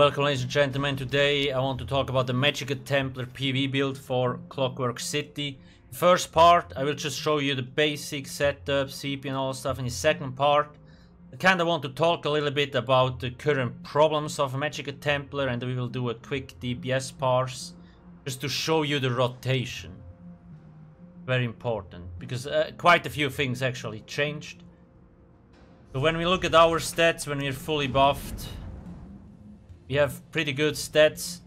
Welcome, ladies and gentlemen. Today I want to talk about the Magicka Templar PvE build for Clockwork City. First part, I will just show you the basic setup, CP and all stuff. In the second part, I kind of want to talk a little bit about the current problems of Magicka Templar, and we will do a quick DPS parse just to show you the rotation. Very important, because quite a few things actually changed. So when we look at our stats, when we're fully buffed, we have pretty good stats.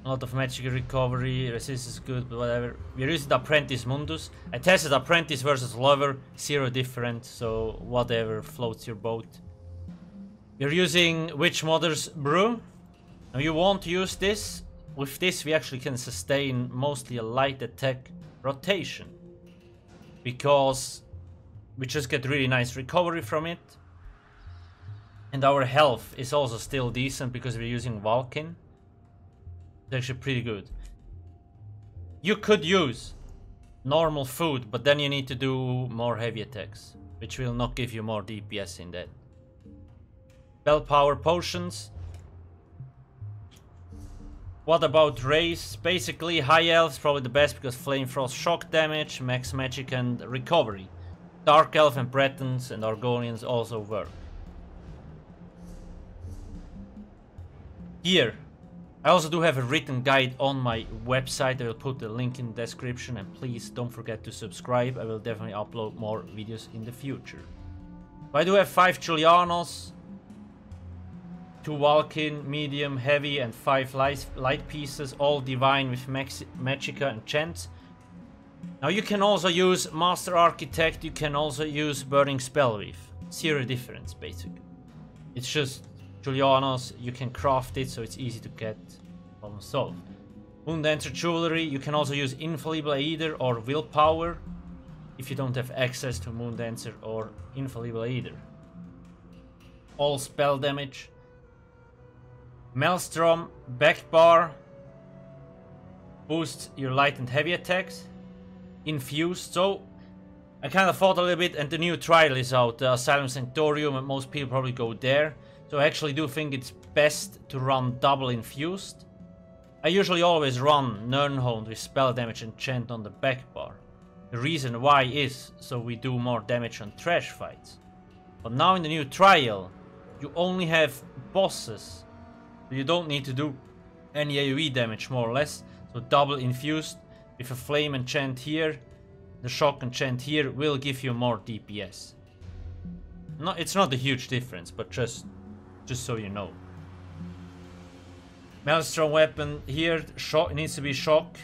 A lot of magic recovery, resist is good, but whatever. We're using the Apprentice Mundus. I tested Apprentice versus Lover, 0 different, so whatever floats your boat. We're using Witch Mother's Brew. Now you won't use this. With this we actually can sustain mostly a light attack rotation, because we just get really nice recovery from it. And our health is also still decent because we're using Vulcan. It's actually pretty good. You could use normal food, but then you need to do more heavy attacks, which will not give you more DPS in that. Spell power potions. What about race? Basically, High Elf is probably the best because Flame Frost shock damage, max magic and recovery. Dark Elf and Bretons and Argonians also work. Here, I also do have a written guide on my website. I will put the link in the description, and please don't forget to subscribe. I will definitely upload more videos in the future. I do have 5 Julianos, 2 Vulcan, medium, heavy, and 5 light pieces, all divine with Magicka and Chants. Now you can also use Master Architect, you can also use Burning Spellweave. 0 difference basically. It's just Julianos, you can craft it so it's easy to get, problem solved. Moondancer Jewelry, you can also use Infallible Aether or Willpower if you don't have access to Moondancer or Infallible Aether. All spell damage. Maelstrom, Backbar, boosts your light and heavy attacks. Infused, so I kind of thought a little bit, and the new trial is out, the Asylum Sanctorium, and most people probably go there. So I actually do think it's best to run double infused. I usually always run Nirnhound with spell damage and chant on the back bar. The reason why is so we do more damage on trash fights. But now in the new trial, you only have bosses. So you don't need to do any AoE damage more or less. So double infused with a flame and chant here. The shock and chant here will give you more DPS. No, it's not a huge difference, but just so you know. Maelstrom weapon here, shock, it needs to be shock.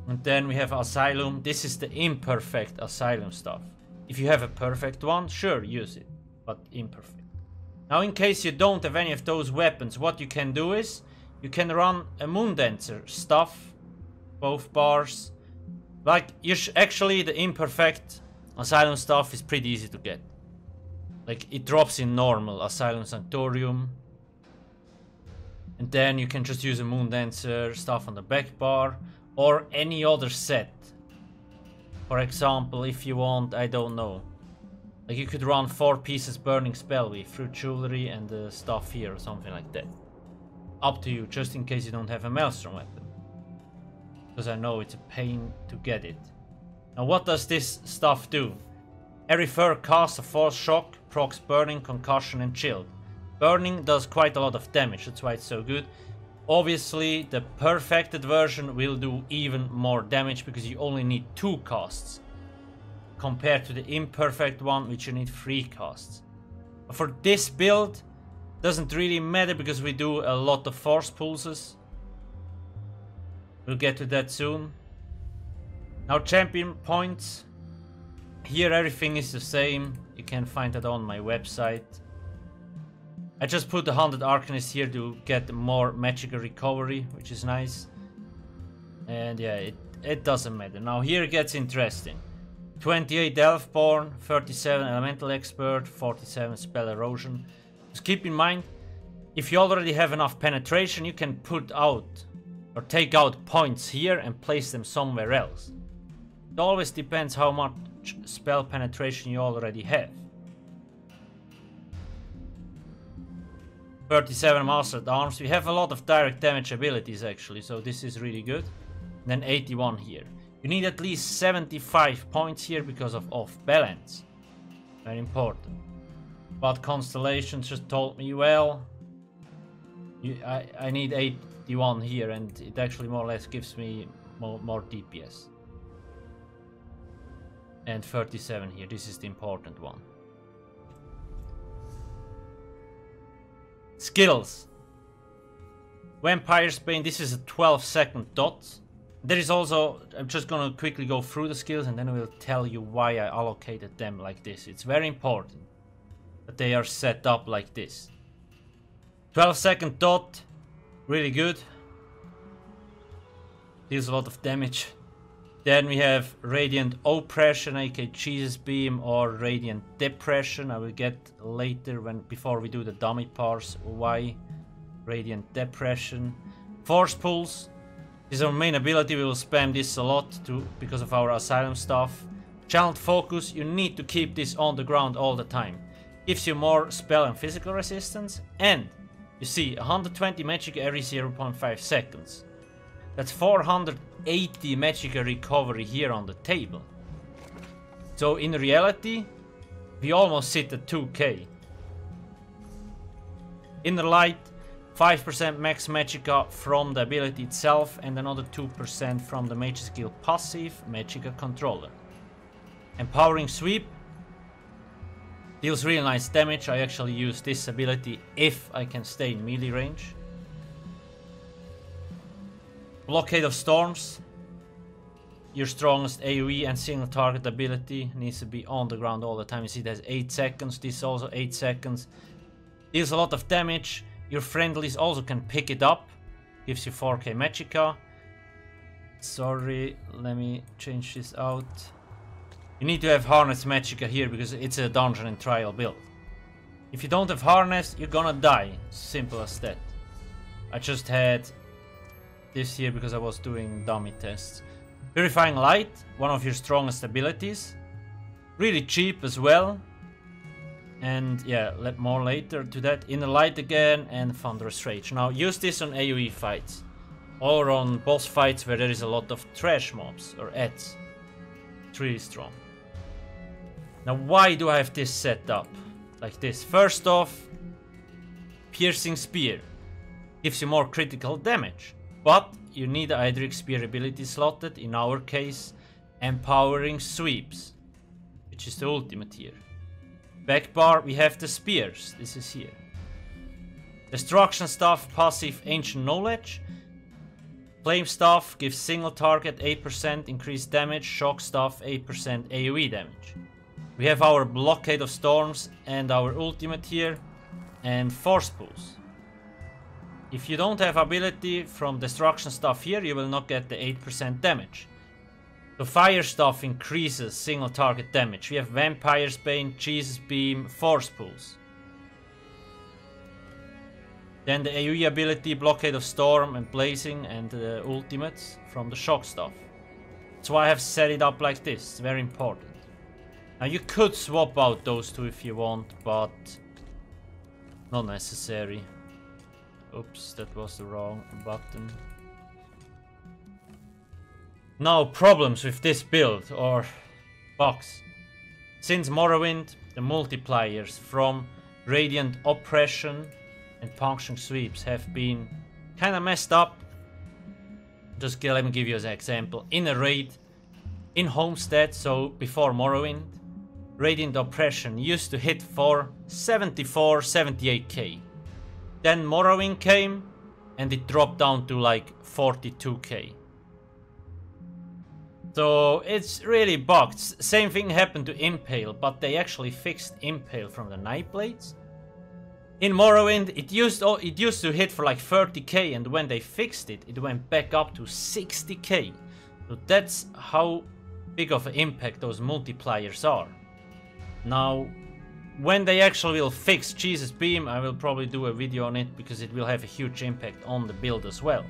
And then we have Asylum. This is the imperfect Asylum stuff. If you have a perfect one, sure, use it, but imperfect. Now in case you don't have any of those weapons, what you can do is you can run a Moondancer stuff, both bars. Like, actually the imperfect Asylum stuff is pretty easy to get. Like, it drops in normal Asylum Sanctorium. And then you can just use a Moondancer stuff on the back bar. Or any other set. For example, if you want, I don't know. Like, you could run 4 pieces Burning Spellweave through Jewelry and the stuff here or something like that. Up to you, just in case you don't have a Maelstrom weapon. Because I know it's a pain to get it. Now what does this stuff do? Every third cast of Force Shock procs Burning, Concussion and Chilled. Burning does quite a lot of damage, that's why it's so good. Obviously the perfected version will do even more damage because you only need 2 casts. Compared to the imperfect one, which you need 3 casts. But for this build, doesn't really matter because we do a lot of Force Pulses. We'll get to that soon. Now champion points. Here everything is the same. You can find that on my website. I just put the 100 Arcanists here to get more Magicka recovery, which is nice. And yeah, it doesn't matter. Now here it gets interesting. 28 Elfborn, 37 Elemental Expert, 47 Spell Erosion. Just keep in mind, if you already have enough penetration, you can put out or take out points here and place them somewhere else. It always depends how much spell penetration you already have. 37 mastered arms. We have a lot of direct damage abilities actually, so this is really good. And then 81 here. You need at least 75 points here because of off balance. Very important. But Constellation just told me, well, I need 81 here, and it actually more or less gives me more DPS. And 37 here, this is the important one. Skills. Vampire's Bane, this is a 12-second dot. There is also, I'm just gonna quickly go through the skills and then I will tell you why I allocated them like this. It's very important that they are set up like this. 12-second dot, really good. Deals a lot of damage. Then we have Radiant Oppression, aka Jesus Beam, or Radiant Depression. I will get later before we do the dummy parts why Radiant Depression. Force Pulse. This is our main ability. We will spam this a lot too because of our Asylum stuff. Channeled Focus. You need to keep this on the ground all the time. Gives you more spell and physical resistance. And you see 120 Magicka every 0.5 seconds. That's 480 Magicka recovery here on the table. So in reality, we almost sit at 2k. Inner Light, 5% max Magicka from the ability itself and another 2% from the Mage skill passive Magicka controller. Empowering Sweep deals really nice damage. I actually use this ability if I can stay in melee range. Blockade of Storms. Your strongest AoE and single target ability needs to be on the ground all the time. You see there's 8 seconds, this is also 8 seconds. Deals a lot of damage. Your friendlies also can pick it up. Gives you 4k Magicka. Sorry, let me change this out. You need to have Harness Magicka here because it's a dungeon and trial build. If you don't have Harness, you're gonna die. Simple as that. I just had this here because I was doing dummy tests. Purifying Light, one of your strongest abilities. Really cheap as well. And yeah, more later to that. Inner Light again and Thunderous Rage. Now use this on AoE fights. Or on boss fights where there is a lot of trash mobs or ads. It's really strong. Now why do I have this set up like this? First off, Piercing Spear. Gives you more critical damage. But you need the Idric Spear ability slotted, in our case, Empowering Sweeps, which is the ultimate here. Back bar, we have the Spears, this is here. Destruction Staff, passive Ancient Knowledge. Flame Staff gives single target 8% increased damage, Shock Staff 8% AoE damage. We have our Blockade of Storms and our ultimate here, and Force Pulse. If you don't have ability from Destruction Staff here, you will not get the 8% damage. The Fire Staff increases single target damage. We have Vampire's Bane, Jesus Beam, Force Pulse. Then the AoE ability, Blockade of Storm and Blazing, and the ultimates from the Shock Staff. That's why I have set it up like this, it's very important. Now you could swap out those two if you want, but not necessary. Oops, that was the wrong button. Now, problems with this build or box. Since Morrowind, the multipliers from Radiant Oppression and Puncturing Sweeps have been kinda messed up. Just let me give you an example. In a raid, in Homestead, so before Morrowind, Radiant Oppression used to hit for 74, 78k. Then Morrowind came and it dropped down to like 42k. So it's really bugged. Same thing happened to Impale, but they actually fixed Impale from the Nightblades. In Morrowind it used to hit for like 30k, and when they fixed it, it went back up to 60k. So that's how big of an impact those multipliers are. Now, when they actually will fix Jesus Beam, I will probably do a video on it because it will have a huge impact on the build as well.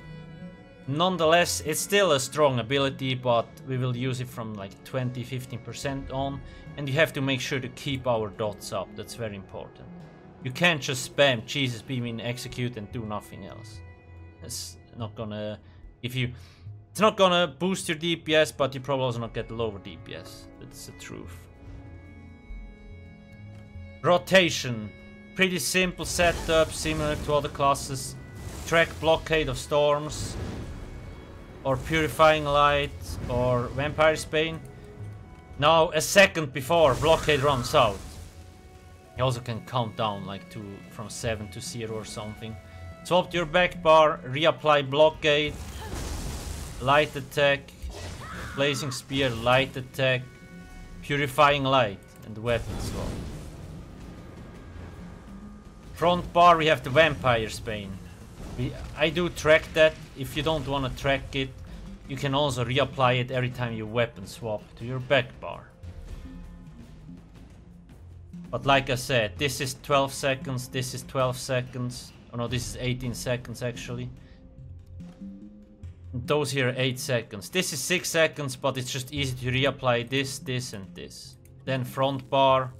Nonetheless, it's still a strong ability, but we will use it from like 20-15% on, and you have to make sure to keep our dots up, that's very important. You can't just spam Jesus Beam in execute and do nothing else. It's not gonna give you... It's not gonna boost your DPS, but you probably also not get lower DPS. That's the truth. Rotation. Pretty simple setup, similar to other classes. Track Blockade of Storms, or Purifying Light, or Vampire's Bane. Now, a second before Blockade runs out. You also can count down like from 7 to 0 or something. Swap to your back bar, reapply Blockade, Light Attack, Blazing Spear, Light Attack, Purifying Light, and Weapon Swap. Front bar we have the Vampire's Bane. I do track that. If you don't want to track it, you can also reapply it every time you weapon swap to your back bar. But like I said, this is 12 seconds, this is 12 seconds. Oh no, this is 18 seconds actually. And those here are 8 seconds. This is 6 seconds, but it's just easy to reapply this, this and this. Then front bar,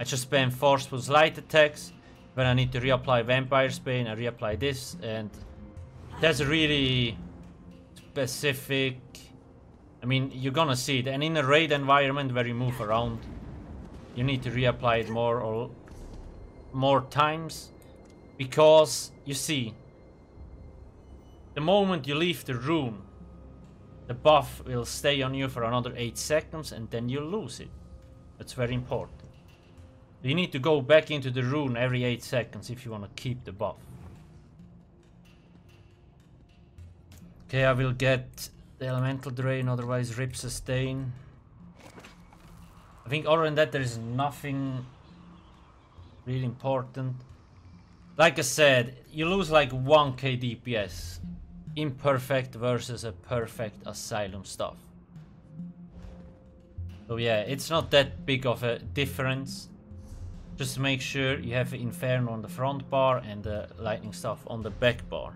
I just spam forceful light attacks. When I need to reapply Vampire's Bane, I reapply this, and that's a really specific... I mean, you're gonna see it, and in a raid environment where you move around, you need to reapply it more times, because, you see, the moment you leave the room, the buff will stay on you for another 8 seconds, and then you lose it. That's very important. You need to go back into the rune every 8 seconds if you want to keep the buff. Okay, I will get the Elemental Drain, otherwise Rip Sustain. I think other than that there is nothing really important. Like I said, you lose like 1k DPS. Imperfect versus a perfect Asylum stuff. So yeah, it's not that big of a difference. Just make sure you have Inferno on the front bar and the lightning stuff on the back bar.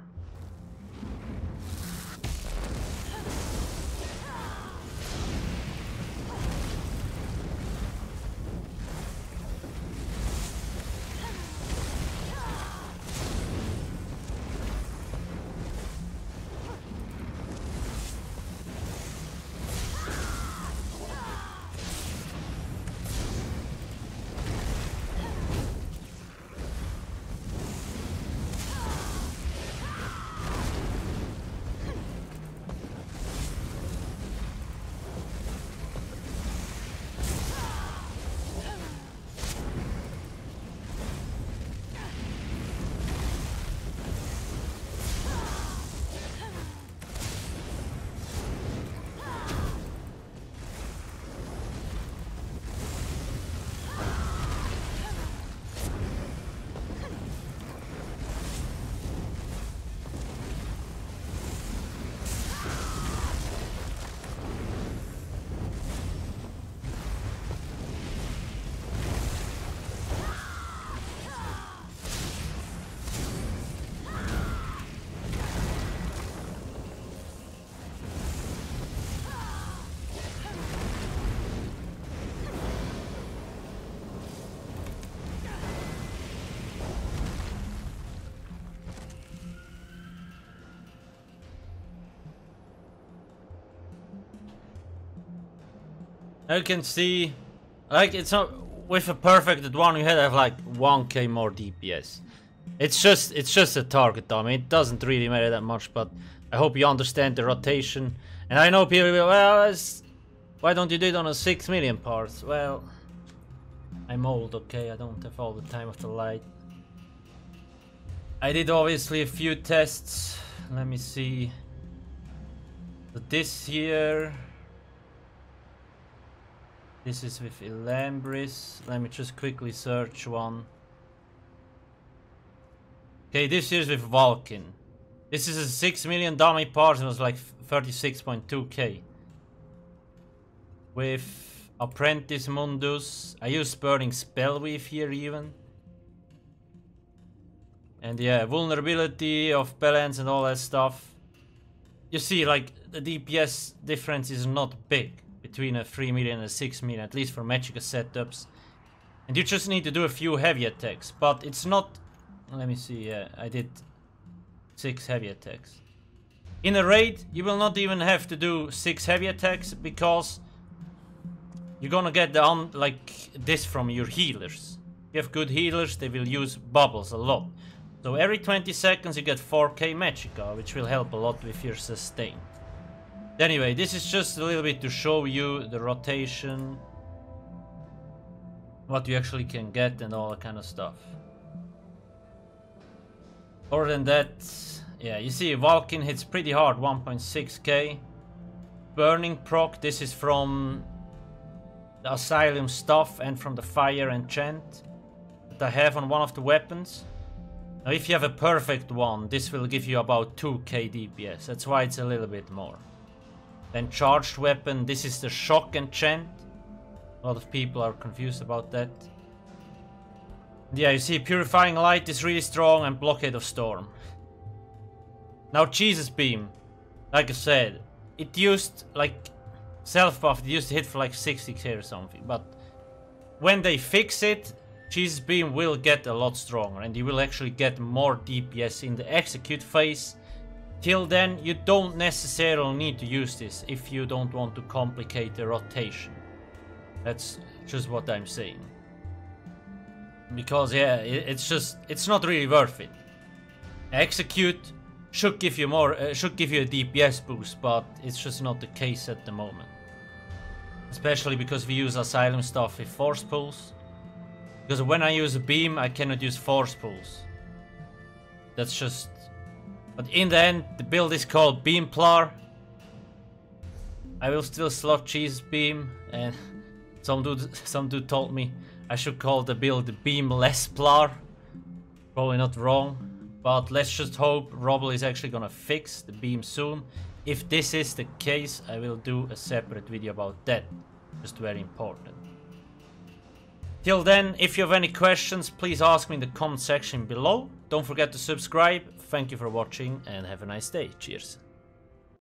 You can see, like, it's not with a perfected one you have like 1k more DPS. It's just a target dummy. It doesn't really matter that much, but I hope you understand the rotation. And I know people will, well, why don't you do it on a 6 million parts? Well, I'm old, okay? I don't have all the time of the light. I did obviously a few tests. Let me see. So this here. This is with Elambris. Let me just quickly search one. Okay, this here is with Vulcan. This is a 6 million dummy parts and it was like 36.2k. With Apprentice Mundus, I use Burning Spellweave here even. And yeah, vulnerability of balance and all that stuff. You see, like, the DPS difference is not big between a 3 million and a 6 million, at least for Magicka setups. And you just need to do a few heavy attacks, but it's not... Let me see, yeah, I did 6 heavy attacks. In a raid, you will not even have to do 6 heavy attacks, because you're gonna get the like this from your healers. If you have good healers, they will use bubbles a lot. So every 20 seconds you get 4k Magicka, which will help a lot with your sustain. Anyway, this is just a little bit to show you the rotation, what you actually can get and all that kind of stuff. Other than that, yeah, you see Valkin hits pretty hard, 1.6k. Burning proc, this is from the Asylum stuff and from the fire enchant that I have on one of the weapons. Now if you have a perfect one, this will give you about 2k DPS, that's why it's a little bit more. Then charged weapon, this is the shock enchant. A lot of people are confused about that. Yeah, you see Purifying Light is really strong and Blockade of Storm. Now Jesus Beam, like I said, it used like self-buff, it used to hit for like 60k or something, but when they fix it, Jesus Beam will get a lot stronger and you will actually get more DPS in the execute phase. Till then, you don't necessarily need to use this if you don't want to complicate the rotation. That's just what I'm saying. Because yeah, it's not really worth it. Execute should give you more, should give you a DPS boost, but it's just not the case at the moment. Especially because we use Asylum stuff with force pulls. Because when I use a beam, I cannot use force pulls. That's just... But in the end, the build is called Beamplar. I will still slot Jesus Beam, and some dude told me I should call the build the Beamless-plar. Probably not wrong, but let's just hope Robble is actually gonna fix the beam soon. If this is the case, I will do a separate video about that. Just very important. Till then, if you have any questions, please ask me in the comment section below. Don't forget to subscribe. Thank you for watching and have a nice day. Cheers.